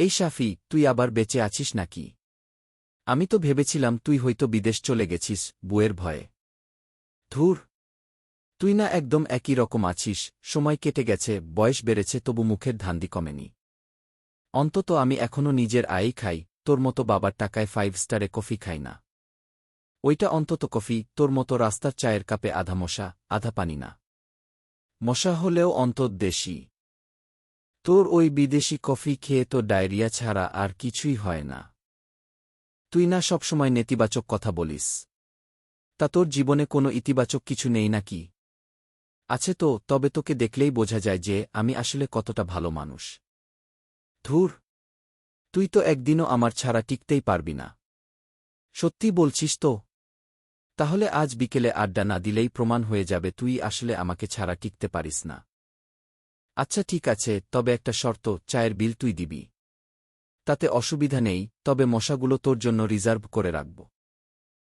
এই শাফি, তুই আবার বেঁচে আছিস নাকি? আমি তো ভেবেছিলাম তুই হয়তো বিদেশ চলে গেছিস বুয়ের ভয়ে। ধুর, তুই না একদম একই রকম আছিস। সময় কেটে গেছে, বয়স বেড়েছে, তবু মুখের ধান্দি কমেনি। অন্তত আমি এখনও নিজের আয়েই খাই, তোর মতো বাবার টাকায় 5 স্টারে কফি খাই না। ওইটা অন্তত কফি, তোর মতো রাস্তার চায়ের কাপে আধা মশা আধা পানি না। মশা হলেও অন্তত দেশি। তোর ওই বিদেশি কফি খেয়ে তো ডায়রিয়া ছাড়া আর কিছুই হয় না। তুই না সবসময় নেতিবাচক কথা বলিস। তা তোর জীবনে কোনো ইতিবাচক কিছু নেই নাকি? আছে তো, তবে তোকে দেখলেই বোঝা যায় যে আমি আসলে কতটা ভালো মানুষ। ধুর, তুই তো একদিনও আমার ছাড়া টিকতেই পারবি না। সত্যি বলছিস তো? তাহলে আজ বিকেলে আড্ডা না দিলেই প্রমাণ হয়ে যাবে তুই আসলে আমাকে ছাড়া টিকতে পারিস না। আচ্ছা ঠিক আছে, তবে একটা শর্ত, চায়ের বিল তুই দিবি। তাতে অসুবিধা নেই, তবে মশাগুলো তোর জন্য রিজার্ভ করে রাখব।